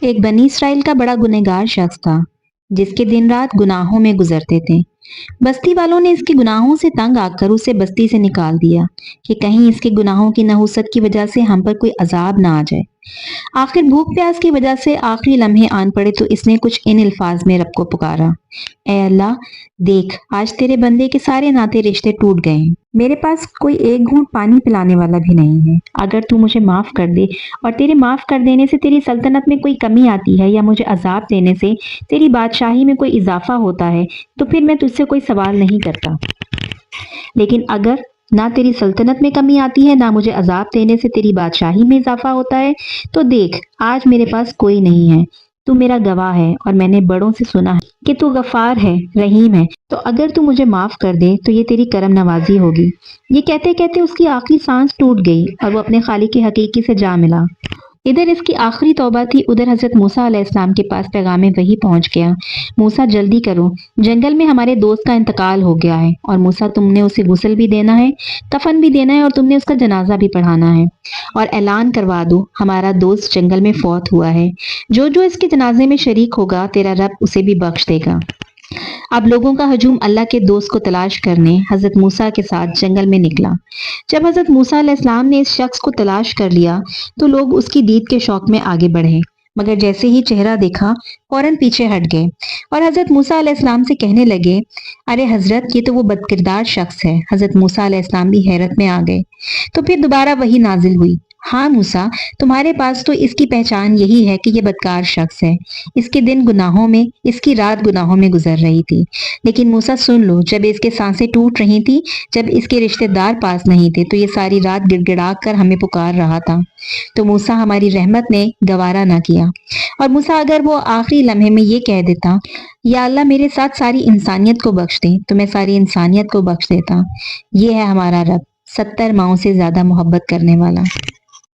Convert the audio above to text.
ایک بنی اسرائیل کا بڑا گنہگار شخص تھا جس کے دن رات گناہوں میں گزرتے تھے۔ بستی والوں نے اس کے گناہوں سے تنگ آ کر اسے بستی سے نکال دیا کہ کہیں اس کے گناہوں کی نحوست کی وجہ سے ہم پر کوئی عذاب نہ آ جائے۔ آخر بھوک پیاس کی وجہ سے آخری لمحے آن پڑے تو اس نے کچھ ان الفاظ میں رب کو پکارا: اے اللہ، دیکھ آج تیرے بندے کے سارے ناطے رشتے ٹوٹ گئے ہیں۔ میرے پاس کوئی ایک گھونٹ پانی پلانے والا بھی نہیں ہے۔ اگر تو مجھے معاف کر دے اور تیرے معاف کر دینے سے تیری سلطنت میں کوئی کمی آتی ہے یا مجھے عذاب دینے سے تیری بادشاہی میں کوئی اضافہ ہوتا ہے تو پھر میں تجھ سے کوئی سوال نہیں کرتا، لیکن اگر نہ تیری سلطنت میں کمی آتی ہے نہ مجھے عذاب دینے سے تیری بادشاہی میں اضافہ ہوتا ہے تو دیکھ آج میرے پاس کوئی نہیں ہے، تو میرا گواہ ہے اور میں نے بڑوں سے سنا ہے کہ تو غفار ہے، رحیم ہے، تو اگر تو مجھے معاف کر دے تو یہ تیری کرم نوازی ہوگی۔ یہ کہتے کہتے اس کی آخری سانس ٹوٹ گئی اور وہ اپنے خالق حقیقی سے جا ملا۔ ادھر اس کی آخری توبہ تھی، ادھر حضرت موسیٰ علیہ السلام کے پاس پیغام وحی پہنچ گیا: موسیٰ جلدی کرو، جنگل میں ہمارے دوست کا انتقال ہو گیا ہے، اور موسیٰ تم نے اسے غسل بھی دینا ہے، کفن بھی دینا ہے، اور تم نے اس کا جنازہ بھی پڑھانا ہے، اور اعلان کروا دو ہمارا دوست جنگل میں فوت ہوا ہے، جو جو اس کے جنازے میں شریک ہوگا تیرا رب اسے بھی بخش دے گا۔ اب لوگوں کا ہجوم اللہ کے دوست کو تلاش کرنے حضرت موسیٰ کے ساتھ جنگل میں نکلا۔ جب حضرت موسیٰ علیہ السلام نے اس شخص کو تلاش کر لیا تو لوگ اس کی دید کے شوق میں آگے بڑھے، مگر جیسے ہی چہرہ دیکھا فوراً پیچھے ہٹ گئے اور حضرت موسیٰ علیہ السلام سے کہنے لگے: ارے حضرت، یہ تو وہ بدکردار شخص ہے۔ حضرت موسیٰ علیہ السلام بھی حیرت میں آ گئے۔ تو پھر دوبارہ وحی نازل ہوئی: ہاں موسیٰ، تمہارے پاس تو اس کی پہچان یہی ہے کہ یہ بدکار شخص ہے، اس کے دن گناہوں میں، اس کی رات گناہوں میں گزر رہی تھی۔ لیکن موسیٰ سن لو، جب اس کے سانسیں ٹوٹ رہی تھی، جب اس کے رشتہ دار پاس نہیں تھے تو یہ ساری رات گڑ گڑا کر ہمیں پکار رہا تھا، تو موسیٰ ہماری رحمت نے گوارا نہ کیا۔ اور موسیٰ اگر وہ آخری لمحے میں یہ کہہ دیتا: یا اللہ میرے ساتھ ساری انسانیت کو بخش دے، تو میں ساری انسانیت کو بخش دیتا۔ یہ ہے ہمارا رب، 70 ماؤں سے زیادہ محبت کرنے والا۔